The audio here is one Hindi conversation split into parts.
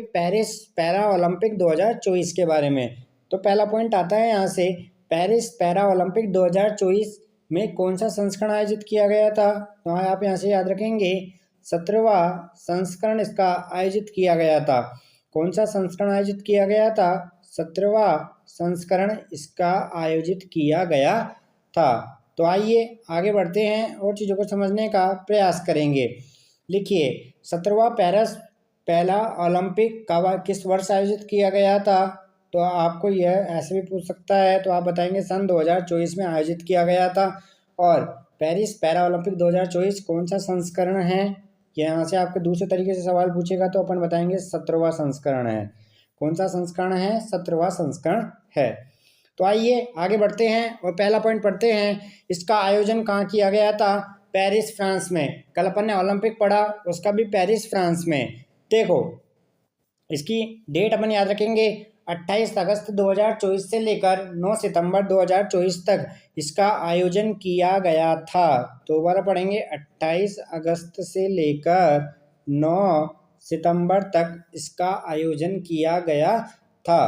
पेरिस पैरा ओलंपिक 2024 के बारे में। तो पहला पॉइंट आता है यहाँ से, पेरिस पैरा ओलंपिक 2024 में कौन सा संस्करण आयोजित किया गया था। तो आप यहाँ से याद रखेंगे 17वां संस्करण इसका आयोजित किया गया था। कौन सा संस्करण आयोजित किया गया था? 17वां संस्करण इसका आयोजित किया गया था। तो आइए आगे बढ़ते हैं और चीज़ों को समझने का प्रयास करेंगे। लिखिए 17वां पेरिस पहला ओलंपिक किस वर्ष आयोजित किया गया था। तो आपको यह ऐसे भी पूछ सकता है, तो आप बताएंगे सन 2024 में आयोजित किया गया था। और पेरिस पैरा ओलंपिक 2024 कौन सा संस्करण है, यहाँ से आपको दूसरे तरीके से सवाल पूछेगा तो अपन बताएंगे 17वां संस्करण है। कौन सा संस्करण है? 17वां संस्करण है। तो आइए आगे बढ़ते हैं और पहला पॉइंट पढ़ते हैं। इसका आयोजन कहाँ किया गया था? पेरिस फ्रांस में। कल अपन ने ओलंपिक पढ़ा, उसका भी पेरिस फ्रांस में। देखो इसकी डेट अपन याद रखेंगे 28 अगस्त 2024 से लेकर 9 सितंबर 2024 तक इसका आयोजन किया गया था। तो दोबारा पढ़ेंगे 28 अगस्त से लेकर 9 सितंबर तक इसका आयोजन किया गया था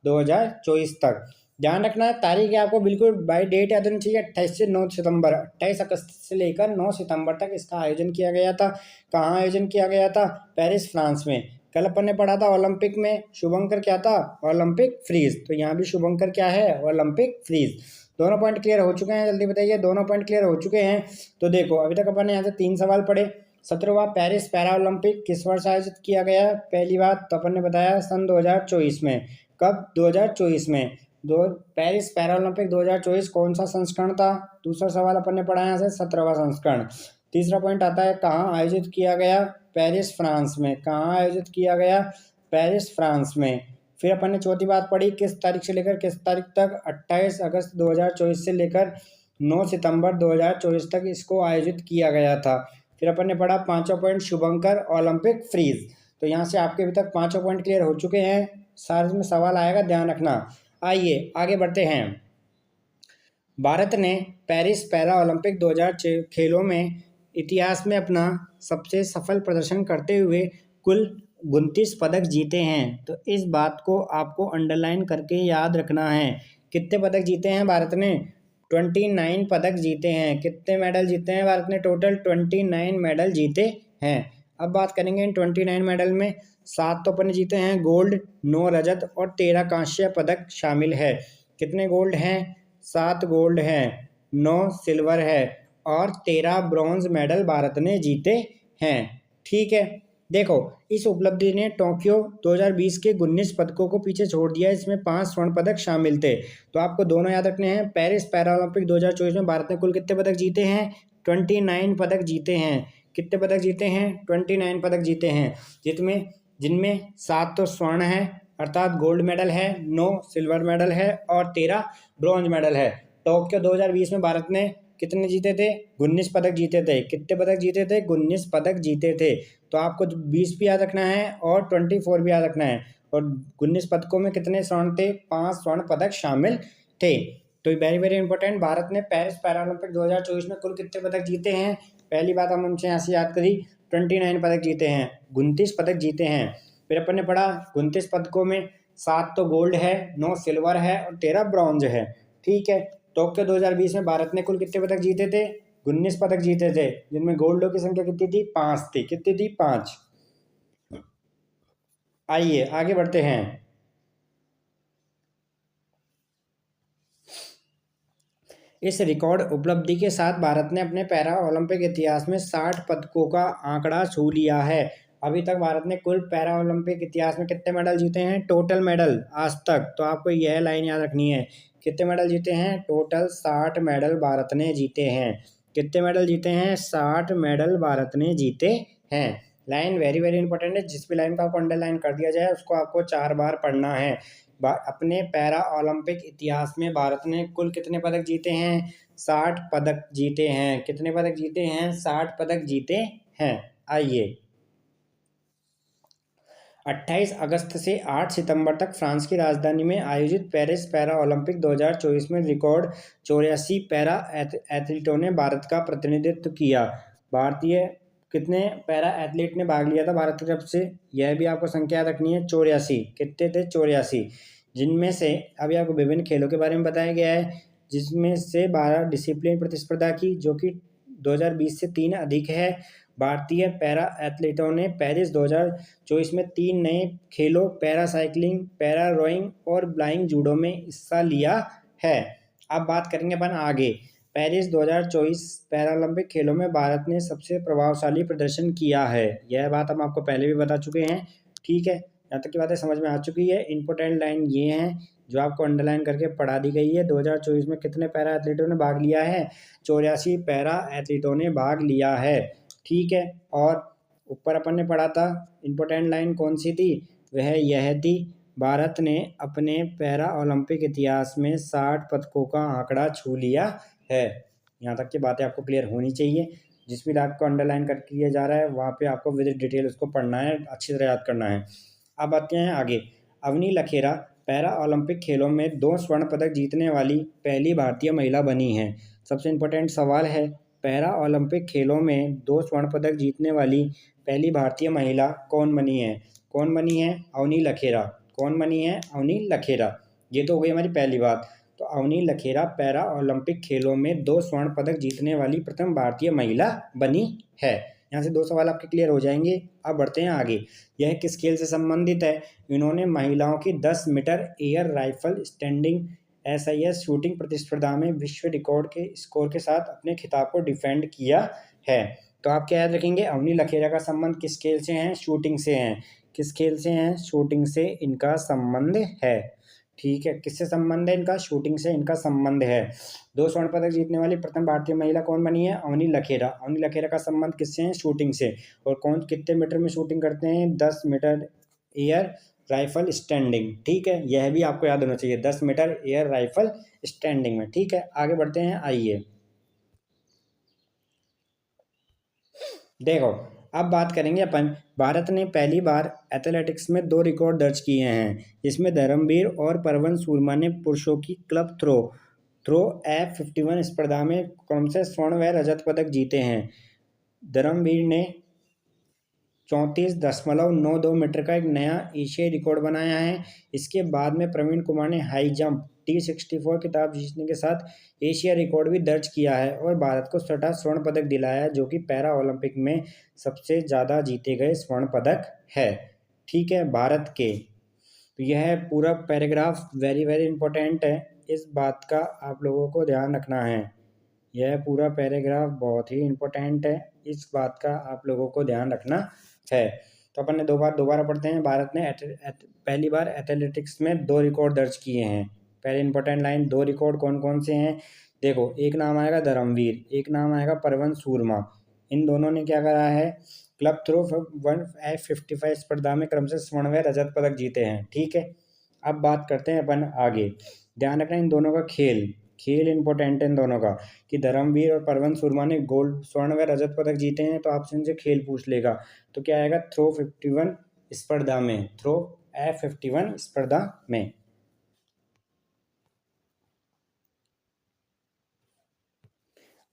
2024 तक। ध्यान रखना तारीख है आपको बिल्कुल बाई डेट याद होनी चाहिए। 28 से 9 सितंबर, 28 अगस्त से लेकर 9 सितंबर तक इसका आयोजन किया गया था। कहाँ आयोजन किया गया था? पेरिस फ्रांस में। कल अपन ने पढ़ा था ओलंपिक में शुभंकर क्या था? Olympic Phryge. तो यहाँ भी शुभंकर क्या है? Olympic Phryge. दोनों पॉइंट क्लियर हो चुके हैं? जल्दी बताइए, दोनों पॉइंट क्लियर हो चुके हैं? तो देखो अभी तक अपन ने यहाँ से 3 सवाल पढ़े। 17वां पेरिस पैरा ओलंपिक किस वर्ष आयोजित किया गया? पहली बात तो अपन ने बताया सन 2024 में। कब? 2024 में। पेरिस पैरा ओलंपिक 2024 कौन सा संस्करण था? दूसरा सवाल अपन ने पढ़ा यहाँ से 17वां संस्करण। तीसरा पॉइंट आता है कहाँ आयोजित किया गया? पेरिस फ्रांस में। कहाँ आयोजित किया गया? पेरिस फ्रांस में। फिर अपन ने चौथी बात पढ़ी किस तारीख से लेकर किस तारीख तक? 28 अगस्त 2024 से लेकर 9 सितंबर 2024 तक इसको आयोजित किया गया था। फिर अपन ने पढ़ा 5वां पॉइंट शुभंकर ओलंपिक फ्रीज। तो यहाँ से आपके अभी तक 5 पॉइंट क्लियर हो चुके हैं। सारे में सवाल आएगा, ध्यान रखना। आइए आगे बढ़ते हैं। भारत ने पेरिस पैरा ओलंपिक 2000 खेलों में इतिहास में अपना सबसे सफल प्रदर्शन करते हुए कुल 29 पदक जीते हैं। तो इस बात को आपको अंडरलाइन करके याद रखना है। कितने पदक जीते हैं भारत ने? 29 पदक जीते हैं। कितने मेडल जीते हैं भारत ने? टोटल 29 मेडल जीते हैं। अब बात करेंगे इन 29 मेडल में 7 तो अपन जीते हैं गोल्ड, 9 रजत और 13 कांस्य पदक शामिल है। कितने गोल्ड हैं? 7 गोल्ड हैं, 9 सिल्वर है और 13 ब्रॉन्ज मेडल भारत ने जीते हैं। ठीक है, देखो इस उपलब्धि ने टोक्यो 2020 के 19 पदकों को पीछे छोड़ दिया। इसमें 5 स्वर्ण पदक शामिल थे। तो आपको दोनों याद रखने हैं। पेरिस पैरा ओलंपिक 2024 में भारत ने कुल कितने पदक जीते हैं? 29 पदक जीते हैं। कितने पदक जीते हैं? 29 पदक जीते हैं, जिनमें 7 तो स्वर्ण है अर्थात गोल्ड मेडल है, 9 सिल्वर मेडल है और 13 ब्रॉन्ज मेडल है। टोक्यो 2020 में भारत ने कितने जीते थे? 19 पदक जीते थे। कितने पदक जीते थे? 19 पदक जीते थे। तो आपको 20 भी याद रखना है और 24 भी याद रखना है। और 19 पदकों में कितने स्वर्ण थे? 5 स्वर्ण पदक शामिल थे। तो वेरी वेरी इंपॉर्टेंट, भारत ने पेरिस पैरा ओलंपिक 2024 में कुल कितने पदक जीते हैं? पहली बात हम उनसे यहाँ से याद करी, 29 पदक जीते हैं, 29 पदक जीते हैं। फिर अपन ने पढ़ा 29 पदकों में 7 तो गोल्ड है, 9 सिल्वर है और 13 ब्रॉन्ज है। ठीक है, टोक्यो 2020 में भारत ने कुल कितने पदक जीते थे? 19 पदक जीते थे, जिनमें गोल्डों की संख्या कितनी थी? 5 थी। कितनी थी? 5। आइए आगे बढ़ते हैं। इस रिकॉर्ड उपलब्धि के साथ भारत ने अपने पैरा ओलंपिक इतिहास में 60 पदकों का आंकड़ा छू लिया है। अभी तक भारत ने कुल पैरा ओलंपिक इतिहास में कितने मेडल जीते हैं? टोटल मेडल आज तक। तो आपको यह लाइन याद रखनी है। कितने मेडल जीते हैं? टोटल 60 मेडल भारत ने जीते हैं। कितने मेडल जीते हैं? 60 मेडल भारत ने जीते हैं। लाइन वेरी वेरी इंपॉर्टेंट है। जिस भी लाइन का आपको अंडरलाइन कर दिया जाए उसको आपको 4 बार पढ़ना है। अपने पैरा ओलंपिक इतिहास में भारत ने कुल कितने पदक जीते हैं? 60 पदक जीते हैं। कितने पदक जीते हैं? 60 पदक जीते हैं। आइए 28 अगस्त से 8 सितंबर तक फ्रांस की राजधानी में आयोजित पेरिस पैरा ओलंपिक 2024 में रिकॉर्ड 84 पैरा एथलीटों ने भारत का प्रतिनिधित्व किया। भारतीय कितने पैरा एथलीट ने भाग लिया था भारत की तरफ से, यह भी आपको संख्या याद रखनी है। 84। कितने थे? 84। जिनमें से अभी आपको विभिन्न खेलों के बारे में बताया गया है, जिसमें से 12 डिसिप्लिन प्रतिस्पर्धा की, जो कि 2020 से 3 अधिक है। भारतीय पैरा एथलीटों ने पेरिस 2024 में 3 नए खेलों पैरा साइकिलिंग, पैरा रोइंग और फ्लाइंग जूडो में हिस्सा लिया है। अब बात करेंगे अपन आगे। पेरिस 2024 पैरालंपिक खेलों में भारत ने सबसे प्रभावशाली प्रदर्शन किया है। यह बात हम आपको पहले भी बता चुके हैं। ठीक है, यहाँ तक की बातें समझ में आ चुकी है। इंपॉर्टेंट लाइन ये हैं जो आपको अंडरलाइन करके पढ़ा दी गई है। 2024 में कितने पैरा एथलीटों ने भाग लिया है? 84 पैरा एथलीटों ने भाग लिया है। ठीक है, और ऊपर अपन ने पढ़ा था इंपॉर्टेंट लाइन कौन सी थी? वह यह थी, भारत ने अपने पैरा ओलंपिक इतिहास में 60 पदकों का आंकड़ा छू लिया है। यहाँ तक की बातें आपको क्लियर होनी चाहिए। जिस भी लाभ को अंडरलाइन कर किया जा रहा है वहाँ पे आपको विद डिटेल उसको पढ़ना है, अच्छी तरह याद करना है। अब आते हैं आगे। अवनी लखेरा पैरा ओलंपिक खेलों में 2 स्वर्ण पदक जीतने वाली पहली भारतीय महिला बनी है। सबसे इम्पोर्टेंट सवाल है, पैरा ओलंपिक खेलों में 2 स्वर्ण पदक जीतने वाली पहली भारतीय महिला कौन बनी है? कौन बनी है? अवनी लखेरा। कौन बनी है? अवनी लखेरा। ये तो हो गई हमारी पहली बात। तो अवनी लखेरा पैरा ओलंपिक खेलों में 2 स्वर्ण पदक जीतने वाली प्रथम भारतीय महिला बनी है। यहाँ से 2 सवाल आपके क्लियर हो जाएंगे। अब बढ़ते हैं आगे। यह किस खेल से संबंधित है? इन्होंने महिलाओं की 10 metre air rifle standing SIS shooting प्रतिस्पर्धा में विश्व रिकॉर्ड के स्कोर के साथ अपने खिताब को डिफेंड किया है। तो आप क्या याद रखेंगे? अवनी लखेरा का संबंध किस खेल से है? शूटिंग से है। किस खेल से हैं? शूटिंग से इनका संबंध है। ठीक है, किससे संबंध है इनका? शूटिंग से इनका संबंध है। 2 स्वर्ण पदक जीतने वाली प्रथम भारतीय महिला कौन बनी है? अवनी लखेरा। अवनी लखेरा का संबंध किससे है? शूटिंग से। और कौन कितने मीटर में शूटिंग करते हैं? 10 मीटर एयर राइफल स्टैंडिंग। ठीक है, यह भी आपको याद होना चाहिए, 10 मीटर एयर राइफल स्टैंडिंग में। ठीक है, आगे बढ़ते हैं। आइए देखो, अब बात करेंगे अपन। भारत ने पहली बार एथलेटिक्स में 2 रिकॉर्ड दर्ज किए हैं, जिसमें धर्मवीर और परवन सूरमा ने पुरुषों की क्लब थ्रो F51 स्पर्धा में क्रमशः स्वर्ण व रजत पदक जीते हैं। धर्मवीर ने 34.92 मीटर का एक नया एशियाई रिकॉर्ड बनाया है। इसके बाद में प्रवीण कुमार ने हाई जंप T64 खिताब जीतने के साथ एशिया रिकॉर्ड भी दर्ज किया है और भारत को 6ठा स्वर्ण पदक दिलाया, जो कि पैरा ओलंपिक में सबसे ज़्यादा जीते गए स्वर्ण पदक है। ठीक है, भारत के। तो यह पूरा पैराग्राफ वेरी वेरी इंपॉर्टेंट है, इस बात का आप लोगों को ध्यान रखना है। यह पूरा पैराग्राफ बहुत ही इम्पोर्टेंट है, इस बात का आप लोगों को ध्यान रखना है। तो अपन ने दोबारा पढ़ते हैं। भारत ने पहली बार एथलेटिक्स में 2 रिकॉर्ड दर्ज किए हैं। पहले इंपॉर्टेंट लाइन, 2 रिकॉर्ड कौन कौन से हैं? देखो, एक नाम आएगा धर्मवीर, एक नाम आएगा परवन सूरमा। इन दोनों ने क्या करा है? क्लब थ्रो 1F55 स्पर्धा में क्रमशः स्वर्ण व रजत पदक जीते हैं। ठीक है, अब बात करते हैं अपन आगे। ध्यान रखना इन दोनों का खेल इंपॉर्टेंट है इन दोनों का, कि धर्मवीर और परवन सूरमा ने गोल्ड, स्वर्ण व रजत पदक जीते हैं। तो आपसे इनसे खेल पूछ लेगा तो क्या आएगा? थ्रो 51 स्पर्धा में, थ्रो F51 स्पर्धा में।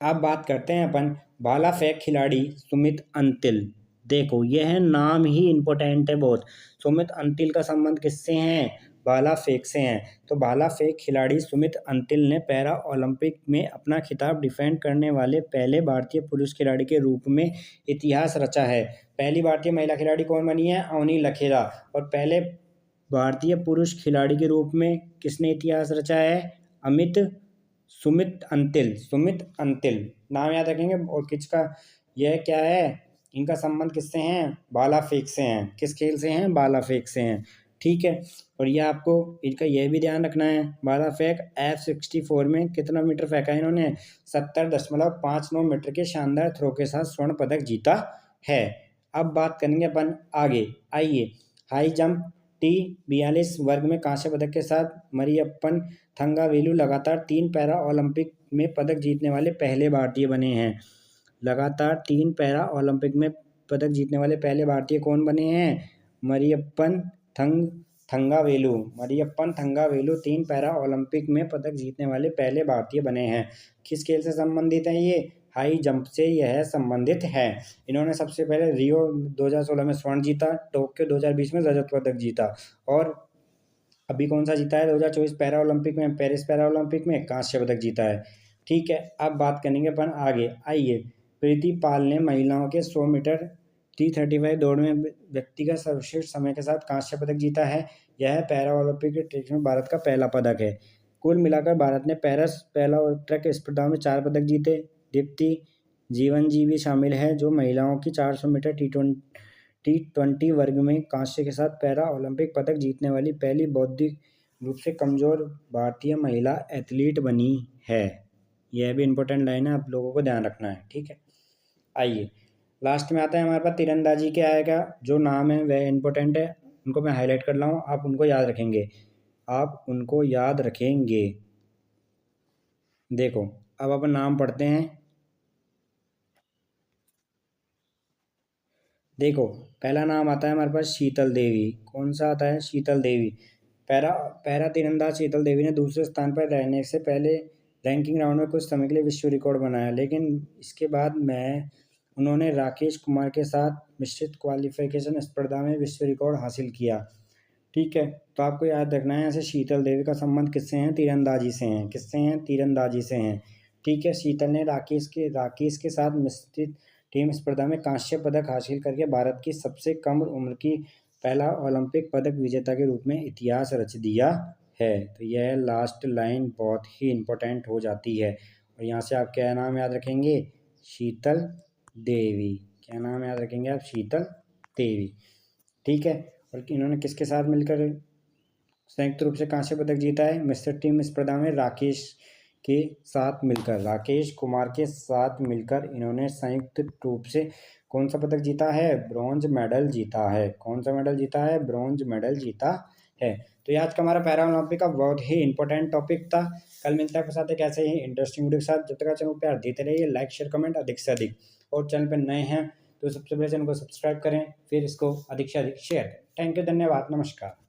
अब बात करते हैं अपन भाला फेंक खिलाड़ी सुमित अंतिल। देखो, यह नाम ही इम्पोर्टेंट है बहुत। सुमित अंतिल का संबंध किससे है? भाला फेंक से हैं। तो भाला फेंक खिलाड़ी सुमित अंतिल ने पैरा ओलंपिक में अपना खिताब डिफेंड करने वाले पहले भारतीय पुरुष खिलाड़ी के रूप में इतिहास रचा है। पहली भारतीय महिला खिलाड़ी कौन बनी है? अवनी लखेरा। और पहले भारतीय पुरुष खिलाड़ी के रूप में किसने इतिहास रचा है? सुमित अंतिल नाम याद रखेंगे। और किसका यह क्या है? इनका संबंध किससे हैं? भाला फेंक से हैं। किस खेल से हैं? भाला फेंक से हैं। ठीक है, और ये आपको इनका यह भी ध्यान रखना है, भाला फेंक F64 में कितना मीटर फेंका है इन्होंने? 70.59 मीटर के शानदार थ्रो के साथ स्वर्ण पदक जीता है। अब बात करेंगे अपन आगे। आइए, हाई जंप T42 वर्ग में कांस्य पदक के साथ मरियप्पन थंगावेलु लगातार 3 पैरा ओलंपिक में पदक जीतने वाले पहले भारतीय बने हैं। लगातार 3 पैरा ओलंपिक में पदक जीतने वाले पहले भारतीय कौन बने हैं? मरियप्पन थंगावेलु 3 पैरा ओलंपिक में पदक जीतने वाले पहले भारतीय बने हैं। किस खेल से संबंधित है ये? हाई जंप से यह संबंधित है। इन्होंने सबसे पहले रियो 2016 में स्वर्ण जीता, टोक्यो 2020 में रजत पदक जीता, और अभी कौन सा जीता है 2024 पैरा ओलंपिक में, पेरिस पैरा ओलंपिक में कांस्य पदक जीता है। ठीक है, अब बात करेंगे अपन आगे। आइए, प्रीति पाल ने महिलाओं के 100 मीटर T35 दौड़ में व्यक्तिगत सर्वश्रेष्ठ समय के साथ कांस्य पदक जीता है। यह पैरा ओलंपिक ट्रैक में भारत का पहला पदक है। कुल मिलाकर भारत ने पेरिस पहला ट्रैक स्पर्धा में 4 पदक जीते। दीप्ति जीवन जी भी शामिल है, जो महिलाओं की 400 मीटर T20 वर्ग में कांस्य के साथ पैरा ओलंपिक पदक जीतने वाली पहली बौद्धिक रूप से कमजोर भारतीय महिला एथलीट बनी है। यह भी इम्पोर्टेंट लाइन है, आप लोगों को ध्यान रखना है। ठीक है, आइए लास्ट में आता है हमारे पास तीरंदाजी के आएगा। जो नाम है वह इम्पोर्टेंट है, उनको मैं हाईलाइट कर रहा हूँ, आप उनको याद रखेंगे, आप उनको याद रखेंगे। देखो, अब अपन नाम पढ़ते हैं। देखो, पहला नाम आता है हमारे पास शीतल देवी। कौन सा आता है? शीतल देवी। पैरा तीरंदाज शीतल देवी ने दूसरे स्थान पर रहने से पहले रैंकिंग राउंड में कुछ समय के लिए विश्व रिकॉर्ड बनाया, लेकिन इसके बाद उन्होंने राकेश कुमार के साथ मिश्रित क्वालिफिकेशन स्पर्धा में विश्व रिकॉर्ड हासिल किया। ठीक है, तो आपको याद रखना है, ऐसे शीतल देवी का संबंध किससे है? तीरंदाजी से हैं। किससे हैं? तीरंदाजी से हैं। ठीक है, शीतल ने राकेश के साथ मिश्रित टीम स्पर्धा में कांस्य पदक हासिल करके भारत की सबसे कम उम्र की पहला ओलंपिक पदक विजेता के रूप में इतिहास रच दिया है। तो यह लास्ट लाइन बहुत ही इम्पोर्टेंट हो जाती है। और यहाँ से आप क्या नाम याद रखेंगे? शीतल देवी। क्या नाम याद रखेंगे आप? शीतल देवी। ठीक है, और इन्होंने किसके साथ मिलकर संयुक्त रूप से कांस्य पदक जीता है? मिश्रित टीम स्पर्धा में राकेश कुमार के साथ मिलकर इन्होंने संयुक्त रूप से कौन सा पदक जीता है? ब्रॉन्ज मेडल जीता है। कौन सा मेडल जीता है? ब्रॉन्ज मेडल जीता है। तो ये आज का हमारा पैरा ओलंपिक का बहुत ही इंपॉर्टेंट टॉपिक था। कल मिलता है आपके साथ एक ऐसे ही इंटरेस्टिंग वीडियो के साथ। जब तक चैनल प्यार देते रहिए, लाइक शेयर कमेंट अधिक से अधिक, और चैनल पर नए हैं तो सबसे पहले चैनल को सब्सक्राइब करें, फिर इसको अधिक से अधिक शेयर करें। थैंक यू, धन्यवाद, नमस्कार।